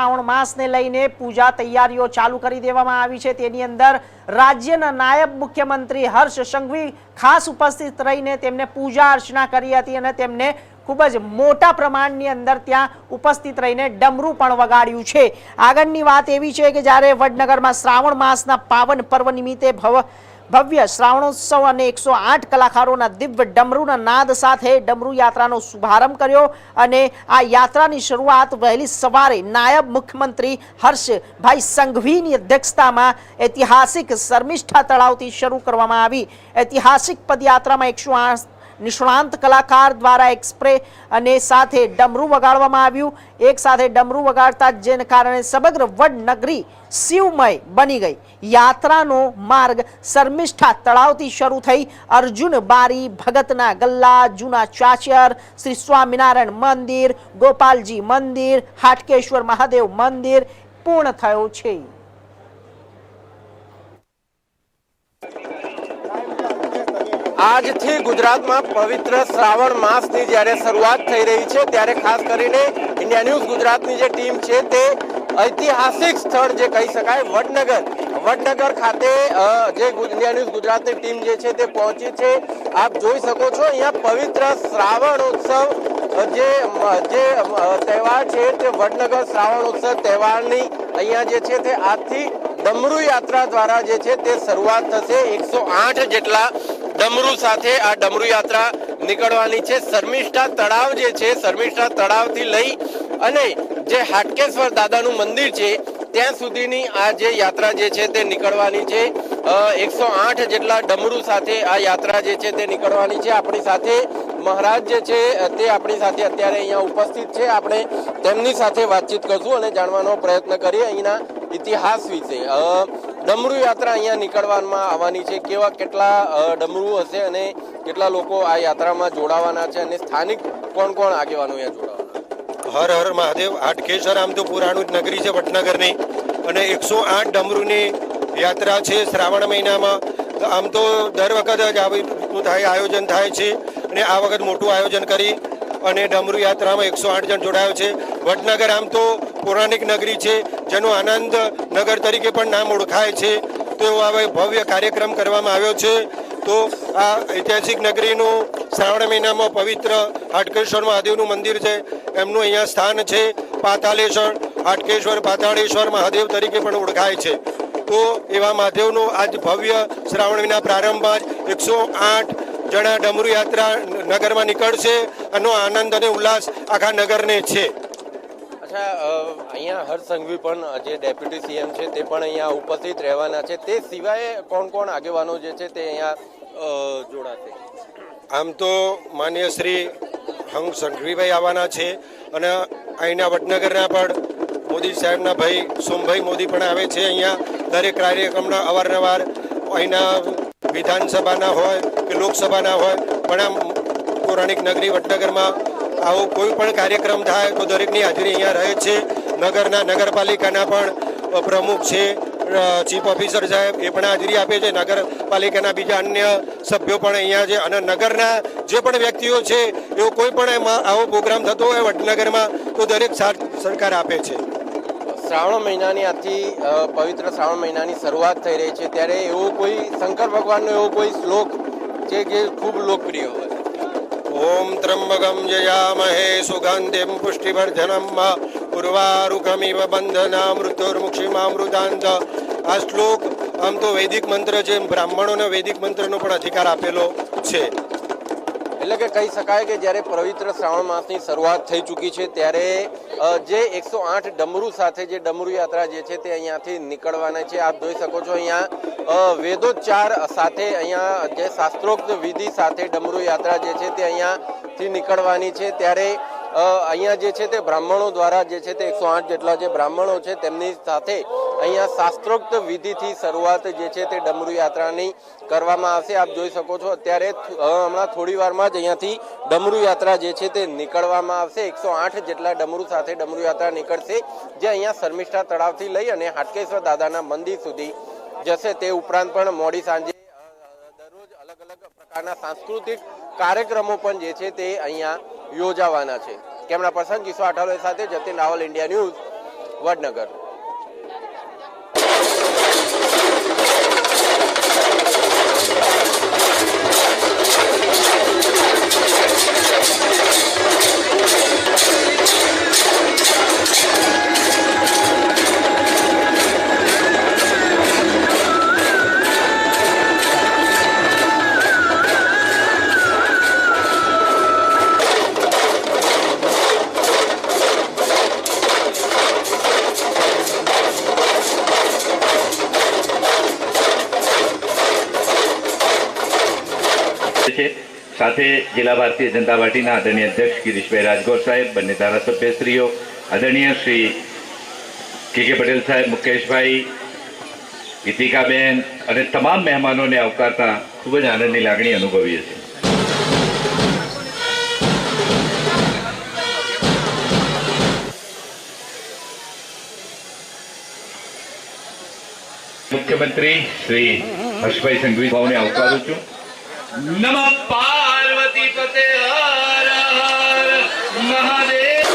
શ્રાવણ માસને લઈને પૂજા તૈયારીઓ ચાલુ કરી દેવામાં આવી છે। તેની અંદર રાજ્યના નાયબ મુખ્યમંત્રી હર્ષ સંઘવી ખાસ ઉપસ્થિત રહીને તેમને પૂજા અર્ચના કરી હતી અને તેમને ખૂબ જ મોટા પ્રમાણની અંદર ત્યાં ઉપસ્થિત રહીને ડમરૂ પણ વગાડ્યું છે। આગળની વાત એવી છે કે જ્યારે વડનગરમાં શ્રાવણ માસના પાવન પર્વ નિમિત્તે ભવ્ય શ્રાવણોત્સવ અને 108 કલાકારોના દિવ્ય ડમરૂના નાદ સાથે ડમરૂ યાત્રાનો શુભારંભ કર્યો અને આ યાત્રાની શરૂઆત વહેલી સવારે નાયબ મુખ્યમંત્રી હર્ષભાઈ સંઘવીની અધ્યક્ષતામાં ઐતિહાસિક શર્મિષ્ઠા તળાવથી શરૂ કરવામાં આવી। ઐતિહાસિક પદયાત્રામાં 108 નિષ્ણાંત કલાકાર દ્વારા એક્સપ્રે અને સાથે ડમરૂ વગાડવામાં આવ્યું। એક સાથે ડમરૂ વગાડતા જેને કારણે સમગ્ર વડનગરી શિવમય બની ગઈ। યાત્રાનો માર્ગ શર્મિષ્ઠા તળાવથી શરૂ થઈ અર્જુન બારી ભગતના ગલ્લા જૂના ચાચર શ્રી સ્વામિનારાયણ મંદિર ગોપાલજી મંદિર હાટકેશ્વર મહાદેવ મંદિર પૂર્ણ થયો છે। આજથી ગુજરાતમાં પવિત્ર શ્રાવણ માસની જ્યારે શરૂઆત થઈ રહી છે ત્યારે ખાસ કરીને ઇન્ડિયા ન્યૂઝ ગુજરાતની જે ટીમ છે તે ઐતિહાસિક સ્થળ જે કહી શકાય વડનગર ખાતે જે ઇન્ડિયા ન્યૂઝ ગુજરાતની ટીમ જે છે તે પહોંચી છે। આપ જોઈ શકો છો અહીંયા પવિત્ર શ્રાવણોત્સવ જે તહેવાર છે તે વડનગર શ્રાવણોત્સવ તહેવારની અહીંયા જે છે તે આજથી ડમરૂ યાત્રા દ્વારા જે છે તે શરૂઆત થશે। 108 જેટલા ડમરૂ સાથે આ ડમરૂ યાત્રા નીકળવાની છે। શર્મિષ્ઠા તળાવ જે છે શર્મિષ્ઠા તળાવથી લઈ અને જે હાટકેશ્વર દાદાનું મંદિર છે ત્યાં સુધીની આ જે યાત્રા જે છે તે નીકળવાની છે। 108 જેટલા ડમરૂ સાથે આ યાત્રા જે છે તે નીકળવાની છે। આપણી સાથે મહારાજ જે છે તે આપણી સાથે અત્યારે અહીંયા ઉપસ્થિત છે। આપણે તેમની સાથે વાતચીત કરશું અને જાણવાનો પ્રયત્ન કરીએ અહીંના ઇતિહાસ વિશે। ડમરૂ યાત્રા અહીંયા નીકળવામાં આવવાની છે, કેટલા ડમરૂ હશે અને કેટલા લોકો આ યાત્રામાં જોડાવાના છે અને સ્થાનિક કોણ કોણ આગેવાનો અહીંયા જોડાવાના? હર હર મહાદેવ। હાટકેશ્વર આમ તો પુરાણું નગરી છે વડનગરની અને 108 ડમરૂની યાત્રા છે શ્રાવણ મહિનામાં। આમ તો દર વખત જ આવી રીતનું આયોજન થાય છે અને આ વખત મોટું આયોજન કરી અને ડમરૂ યાત્રામાં 108 જણ જોડાયો છે। વડનગર આમ તો પૌરાણિક નગરી છે જેનો આનંદ નગર તરીકે પણ નામ ઓળખાય છે, તો હવે ભવ્ય કાર્યક્રમ કરવામાં આવ્યો છે। તો આ ઐતિહાસિક નગરીનું શ્રાવણ મહિનામાં પવિત્ર હાટકેશ્વર મહાદેવનું મંદિર છે, એમનું અહીંયા સ્થાન છે। પાતાળેશ્વર હાટકેશ્વર પાતાળેશ્વર મહાદેવ તરીકે પણ ઓળખાય છે। તો એવા મહાદેવનું આજ ભવ્ય શ્રાવણ મહિના પ્રારંભમાં જ 108 જણા ડમરૂ યાત્રા નગરમાં નીકળશે અને આનંદ અને ઉલ્લાસ આખા નગરને છે। અચ્છા, અહીંયા હર્ષ સંઘવી પણ જે ડેપ્યુટી સીએમ છે તે પણ અહીંયા ઉપસ્થિત રહેવાના છે। તે સિવાય કોણ કોણ આગેવાનો જે છે તે અહીંયા જોડાશે? આમ તો માન્ય શ્રી હંસ સંઘવીભાઈ આવવાના છે અને અહીંના વડનગરના પણ મોદી સાહેબના ભાઈ સોમભાઈ મોદી પણ આવે છે। અહીંયા દરેક કાર્યક્રમના અવારનવાર અહીંના વિધાનસભાના હોય કે લોકસભાના હોય પણ આમ પૌરાણિક નગરી વડનગરમાં આવો કોઈ પણ કાર્યક્રમ થાય તો દરેકની હાજરી અહીંયા રહે છે। નગરના નગરપાલિકાના પણ પ્રમુખ છે, ચીફ ઓફિસર સાહેબ એ પણ હાજરી આપે છે। નગરપાલિકાના બીજા અન્ય સભ્યો પણ અહીંયા છે અને નગરના જે પણ વ્યક્તિઓ છે એવો કોઈ પણ એમાં આવો પ્રોગ્રામ થતો હોય વડનગરમાં તો દરેક સરકાર આપે છે। શ્રાવણ મહિનાની આજથી પવિત્ર શ્રાવણ મહિનાની શરૂઆત થઈ રહી છે ત્યારે એવો કોઈ શંકર ભગવાનનો એવો કોઈ શ્લોક છે જે ખૂબ લોકપ્રિય હોય? ઓમ ત્રંબકમ જયામહે સુગંધિમ પુષ્ટિવર્ધનમ ઉર્વારુકમિવ બંધના મૃત્યુર્મુક્ષિમામૃતાંત। આ શ્લોક આમ તો વૈદિક મંત્ર છે, બ્રાહ્મણોને વૈદિક મંત્રનો પણ અધિકાર આપેલો છે। એટલે કે કહી શકાય કે જ્યારે પવિત્ર શ્રાવણ માસની શરૂઆત થઈ ચૂકી છે ત્યારે જે 108 ડમરૂ સાથે જે ડમરૂ યાત્રા જે છે તે અહીંયાથી નીકળવાના છે। આપ જોઈ શકો છો અહીંયા વેદોચ્ચાર સાથે અહીંયા જે શાસ્ત્રોક્ત વિધિ સાથે ડમરૂ યાત્રા જે છે તે અહીંયાથી નીકળવાની છે। ત્યારે અહીંયા જે છે તે બ્રાહ્મણો દ્વારા જે છે તે 108 જેટલા જે બ્રાહ્મણો છે તેમની સાથે અહીંયા શાસ્ત્રોક્ત વિધિથી શરૂઆત જે છે તે ડમરૂ યાત્રાની કરવામાં આવશે। આપ જોઈ શકો છો અત્યારે હમણાં થોડી વારમાં જ અહીંયાથી ડમરૂ યાત્રા જે છે તે નીકળવામાં આવશે। 108 જેટલા ડમરૂ સાથે ડમરૂ યાત્રા નીકળશે જે અહીંયા શર્મિષ્ઠા તળાવથી લઈ અને હાટકેશ્વર દાદાના મંદિર સુધી જશે। તે ઉપરાંત પણ મોડી સાંજે દરરોજ અલગ અલગ પ્રકારના સાંસ્કૃતિક કાર્યક્રમો પણ જે છે તે અહીંયા યોજાવાના છે। કેમેરા પર્સન કિશોર અઠાલોય સાથે જતીન રાવલ, ઇન્ડિયા ન્યૂઝ, વડનગર. સાથે જિલ્લા ભારતીય જનતા પાર્ટીના આદરણીય અધ્યક્ષ ગિરીશભાઈ રાજગોર સાહેબ, બંને ધારાસભ્યશ્રીઓ, આદરણીય શ્રી કે પટેલ સાહેબ, મુકેશભાઈ, ગીતિકાબેન અને તમામ મહેમાનોને આવકારતા ખૂબ જ આનંદની લાગણી અનુભવીએ છીએ. મુખ્યમંત્રી શ્રી હર્ષભાઈ સંઘવી ભાવને આવકારું છું. નમઃ પાર્વતી પતે હર હર મહાદેવ.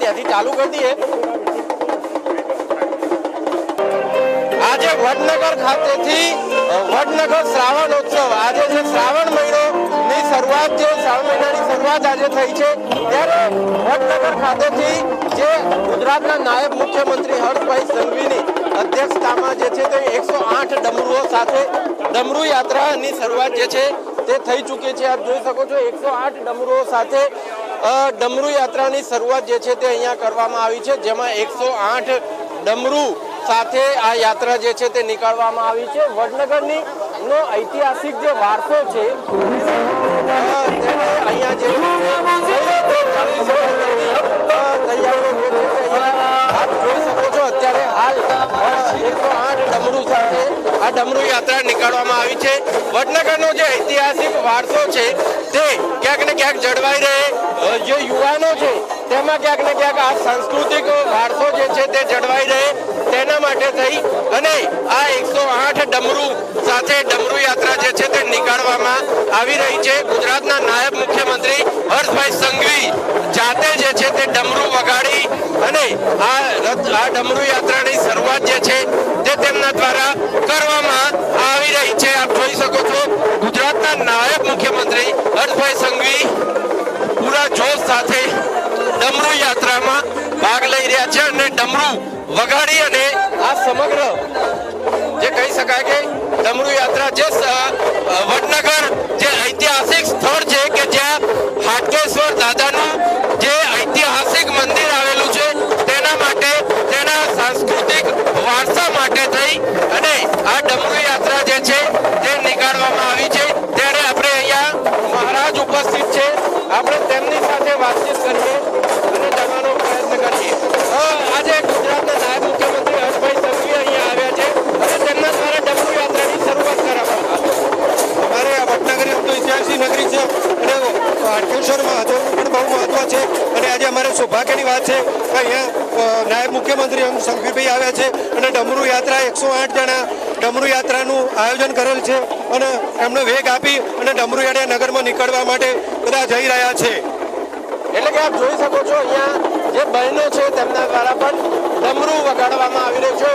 ત્યાંથી ચાલુ કરી દઈએ. આજે વડનગર ખાતેથી વડનગર શ્રાવણોત્સવ, આજે જે શ્રાવણ મહિનાની શરૂઆત છે, શ્રાવણ મહિનાની શરૂઆત આજે થઈ છે, ત્યારે વડનગર ખાતેથી જે ગુજરાતના નાયબ મુખ્યમંત્રી હર્ષભાઈ સંઘવીની અધ્યક્ષતામાં જે છે તે 108 ડમરુઓ સાથે ડમરુ યાત્રાની શરૂઆત જે છે તે થઈ ચૂકી છે. આપ જોઈ શકો છો 108 ડમરુઓ સાથે ડમરુ યાત્રાની શરૂઆત જે છે તે અહીંયા કરવામાં આવી છે, જેમાં 108 ડમરુ સાથે આ યાત્રા જે છે તે નીકળવામાં આવી છે. વડનગરની નો ઐતિહાસિક જે વારસો છે અહીંયા જે આપ જોઈ શકો છો અત્યારે હાલ 108 ડમરુ સાથે આ ડમરુ યાત્રા નીકળવામાં આવી છે. વડનગરનો જે ઐતિહાસિક વારસો છે તે ક્યાંક ને ક્યાંક જળવાઈ રહે, જે યુવાનો છે તેમાં ક્યાંક ને ક્યાંક આ સાંસ્કૃતિક વારસો જે છે તે જળવાઈ રહે, તેના માટે થઈ અને આ 108 ડમરુ સાથે ડમરુ યાત્રા જે છે તે નીકાળવામાં આવી રહી છે. ગુજરાતના નાયબ મુખ્યમંત્રી હર્ષભાઈ સંઘવી જાતે જે છે તે ડમરુ વગાડી અને આ ડમરુ યાત્રાની શરૂઆત જે છે તે તેમના દ્વારા કરવામાં આવી રહી છે. આપ જોઈ શકો છો ગુજરાતના નાયબ મુખ્યમંત્રી હર્ષભાઈ સંઘવી પૂરા જોશ સાથે ડમરુ યાત્રામાં ભાગ લઈ રહ્યા છે અને ડમરુ વગાડી અને આ સમગ્ર જે કહી શકાય કે ડમરુ યાત્રા જે વડનગર જે ઐતિહાસિક સ્થળ છે કે જ્યાં હાટકેશ્વર દાદાનું જે ઐતિહાસિક મંદિર આવેલું છે તેના માટે, તેના સાંસ્કૃતિક વારસા માટે થઈ અને આ ડમરુ યાત્રા જે છે તે નીકાળવામાં આવી છે. ત્યારે આપણે અહીંયા મહારાજ ઉપસ્થિત છે, આપણે તેમની સાથે વાતચીત કરીએ અને જાણવાનો પ્રયત્ન કરીએ. આજે ગુજરાતના નાયબ મુખ્યમંત્રી હર્ષભાઈ સંઘવી અહીંયા આવ્યા છે અને તેમના દ્વારા ડમરુ યાત્રાની શરૂઆત કરવામાં આવી. અમારે આ વડનગર તો ઐતિહાસિક નગરી છે અને હાટકેશ્વર મહાદેવનું પણ બહુ મહત્વ છે અને આજે અમારે સૌભાગ્યની વાત છે કે અહીંયા નાયબ મુખ્યમંત્રી સંઘવીભાઈ આવ્યા છે અને ડમરુ યાત્રા 108 જણા ડમરુ યાત્રાનું આયોજન કરેલ છે અને એમને વેગ આપી અને ડમરુ યાત્રા નગરમાં નીકળવા માટે બધા જઈ રહ્યા છે. એટલે કે આપ જોઈ શકો છો અહીંયા જે બહેનો છે તેમના દ્વારા પણ ડમરુ વગાડવામાં આવી રહ્યું છે.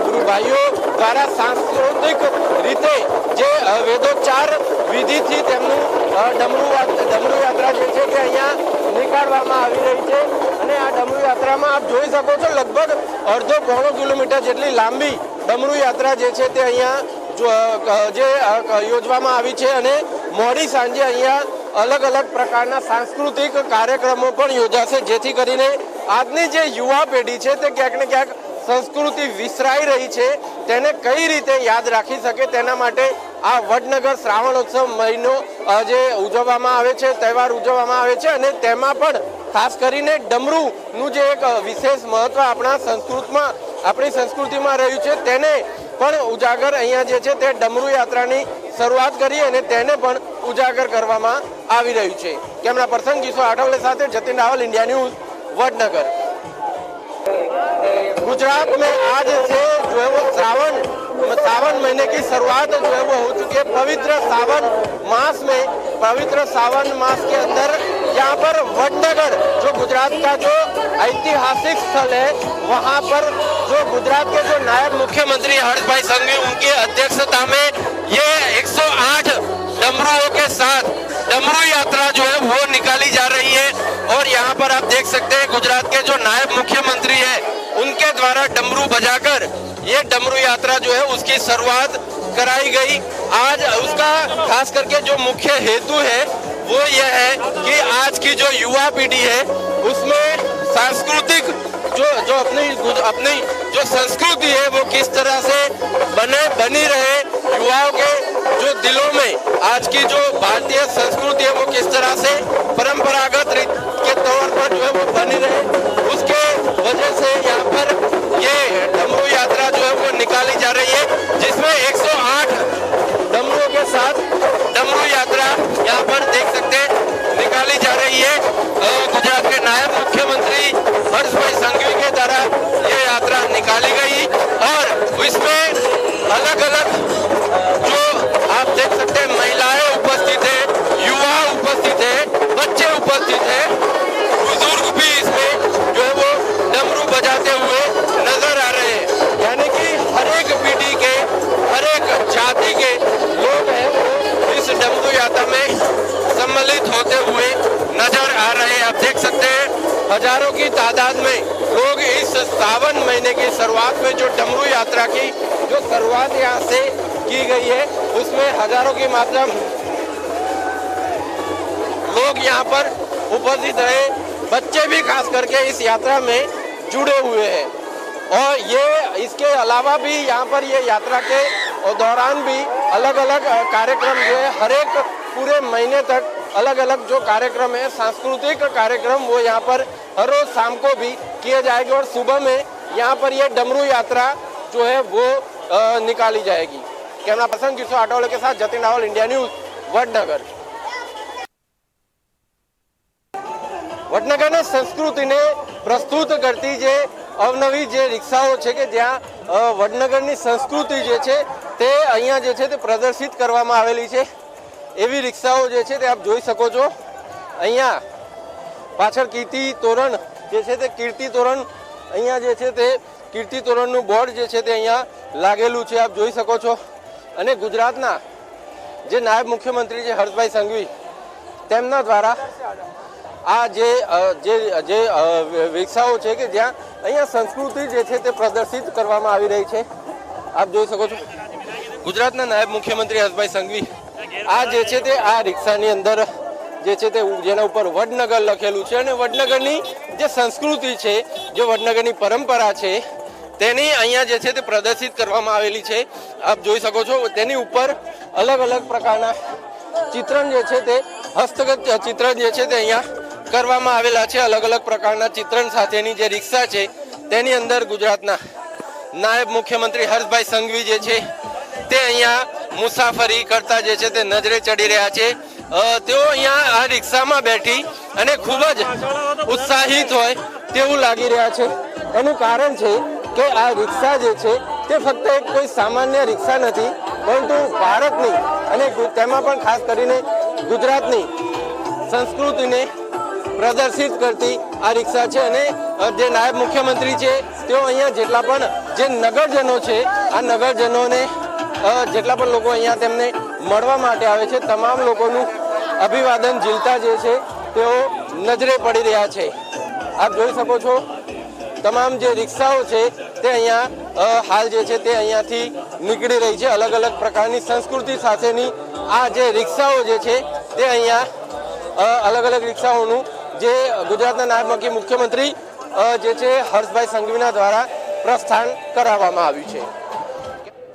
ગુરુભાઈઓ દ્વારા સાંસ્કૃતિક રીતે જે વેદોચ્ચાર અહીંયાથી તેમનું ડમરૂ યાત્રા જે છે તે અહીંયા નીકાળવામાં આવી રહી છે અને આ ડમરૂ યાત્રામાં આપ જોઈ શકો છો લગભગ અડધો પોણો કિલોમીટર જેટલી લાંબી ડમરૂ યાત્રા જે છે તે અહીંયા જે યોજવામાં આવી છે અને મોડી સાંજે અહીંયા અલગ અલગ પ્રકારના સાંસ્કૃતિક કાર્યક્રમો પણ યોજાશે, જેથી કરીને આજની જે યુવા પેઢી છે તે ક્યાંક ને ક્યાંક સંસ્કૃતિ વિસરાઈ રહી છે તેને કઈ રીતે યાદ રાખી શકે તેના માટે આ વડનગર શ્રાવણોત્સવ મહિનો જે ઉજવવામાં આવે છે, તહેવાર ઉજવવામાં આવે છે અને તેમાં પણ ખાસ કરીને ડમરૂનું જે એક વિશેષ મહત્વ આપણી સંસ્કૃતિમાં રહ્યું છે તેને પણ ઉજાગર અહીંયા જે છે તે ડમરૂ યાત્રાની શરૂઆત કરી અને તેને પણ ઉજાગર કરવામાં આવી રહ્યું છે। કેમેરા પર્સન કિશોર આઠવલે સાથે जतिन रावल, इंडिया न्यूज, वडनगर। गुजरात में आज से जो है वो सावन महीने की शुरुआत जो है वो हो चुकी है। पवित्र सावन मास के अंदर यहाँ पर वडनगर जो गुजरात का जो ऐतिहासिक स्थल है वहाँ पर जो गुजरात के जो नायब मुख्यमंत्री हर्षभाई संघवी उनकी अध्यक्षता में ये 108 डमरुओं के साथ डमरू यात्रा जो है वो निकाली जा रही है और यहाँ पर आप देख सकते हैं गुजरात के जो नायब मुख्यमंत्री है उनके द्वारा डमरू बजाकर ये डमरू यात्रा जो है उसकी शुरुआत कराई गई। आज उसका खास करके जो मुख्य हेतु है वो यह है कि आज की जो युवा पीढ़ी है उसमें सांस्कृतिक जो अपनी जो संस्कृति है वो किस तरह से बनी रहे, युवाओं के जो दिलों में आज की जो भारतीय संस्कृति है वो किस तरह से परंपरागत के तौर पर जो है वो बनी रहे, उसके वजह से यहाँ पर ये डमरू यात्रा जो है वो निकाली जा रही है जिसमें 108 डमरुओं के साथ डमरू यात्रा यहाँ पर देख सकते हैं निकाली जा रही है। गुजरात के नायब मुख्यमंत्री हर्षभाई संघवी के द्वारा ये यात्रा निकाली गई और इसमें अलग अलग जो आप देख सकते हैं महिलाएं उपस्थित है, युवा उपस्थित है, बच्चे उपस्थित है, बुजुर्ग भी इसमें जो है वो डमरू बजाते हुए नजर आ रहे हैं। यानी कि हर एक पीढ़ी के हर एक जाति के लोग हैं वो इस डमरू यात्रा में सम्मिलित होते हुए नजर आ रहे हैं। आप देख सकते हैं हजारों की तादाद में लोग इस सावन महीने की शुरुआत में जो डमरू यात्रा की जो शुरुआत यहाँ से की गई है उसमें हजारों की मात्रा में लोग यहाँ पर उपस्थित रहे, बच्चे भी खास करके इस यात्रा में जुड़े हुए हैं और ये इसके अलावा भी यहाँ पर ये यात्रा के दौरान भी अलग अलग कार्यक्रम जो है हर एक पूरे महीने तक अलग अलग जो कार्यक्रम है सांस्कृतिक कार्यक्रम वो यहाँ पर हर रोज शाम को भी किए जाएंगे और सुबह में यहाँ पर ये डमरू यात्रा जो है वो निकाली जाएगी। कैमरा पर्सन किशोर आठवले के साथ जतिन रावल, इंडिया न्यूज, वडनगर। વડનગરની સંસ્કૃતિને પ્રસ્તુત કરતી જે અવનવી જે રિક્ષાઓ છે કે જ્યાં વડનગરની સંસ્કૃતિ જે છે તે અહીંયા જે છે તે પ્રદર્શિત કરવામાં આવેલી છે એવી રિક્ષાઓ જે છે તે આપ જોઈ શકો છો। અહીંયા પાછળ કીર્તિ તોરણ જે છે તે કીર્તિ તોરણ અહીંયા જે છે તે કીર્તિ તોરણનું બોર્ડ જે છે તે અહીંયા લાગેલું છે આપ જોઈ શકો છો અને ગુજરાતના જે નાયબ મુખ્યમંત્રી છે હર્ષભાઈ સંઘવી તેમના દ્વારા આ જે રિક્ષાઓ છે કે જ્યાં અહીંયા સંસ્કૃતિ જે છે તે પ્રદર્શિત કરવામાં આવી રહી છે આપ જોઈ શકો છો। ગુજરાતના નાયબ મુખ્યમંત્રી હર્ષભાઈ સંઘવી આ જે છે તે આ રિક્ષાની અંદર જે છે તે જેના ઉપર વડનગર લખેલું છે અને વડનગરની જે સંસ્કૃતિ છે જે વડનગરની પરંપરા છે તેની અહીંયા જે છે તે પ્રદર્શિત કરવામાં આવેલી છે આપ જોઈ શકો છો। તેની ઉપર અલગ અલગ પ્રકારના ચિત્રણ જે છે તે હસ્તગત ચિત્રણ જે છે તે અહીંયા કરવામાં આવેલા છે। અલગ અલગ પ્રકારના ચિત્રણ સાથેની જે રિક્ષા છે તેની અંદર ગુજરાતના નાયબ મુખ્યમંત્રી હર્ષભાઈ સંઘવી જે છે તે અહીંયા મુસાફરી કરતા જે છે તે નજરે ચડી રહ્યા છે। તેઓ અહીંયા આ રિક્ષામાં બેઠી અને ખૂબ જ ઉત્સાહિત હોય તેવું લાગી રહ્યા છે। એનું કારણ છે કે આ રિક્ષા જે છે તે ફક્ત એક કોઈ સામાન્ય રિક્ષા નથી પરંતુ ભારતની અને તેમાં પણ ખાસ કરીને ગુજરાતની સંસ્કૃતિને પ્રદર્શિત કરતી આ રિક્ષા છે અને જે નાયબ મુખ્યમંત્રી છે તેઓ અહીંયા જેટલા પણ જે નગરજનો છે આ નગરજનોને જેટલા પણ લોકો અહીંયા તેમને મળવા માટે આવે છે તમામ લોકોનું અભિવાદન ઝીલતા જે છે તેઓ નજરે પડી રહ્યા છે। આપ જોઈ શકો છો તમામ જે રિક્ષાઓ છે તે અહીંયા હાલ જે છે તે અહીંયાથી નીકળી રહી છે। અલગ અલગ પ્રકારની સંસ્કૃતિ સાથેની આ જે રિક્ષાઓ જે છે તે અહીંયા અલગ અલગ રિક્ષાઓનું જે ગુજરાતના નાયબ મુખ્યમંત્રી જે છે હર્ષભાઈ સંઘવીના દ્વારા પ્રસ્થાન કરાવવામાં આવ્યું છે।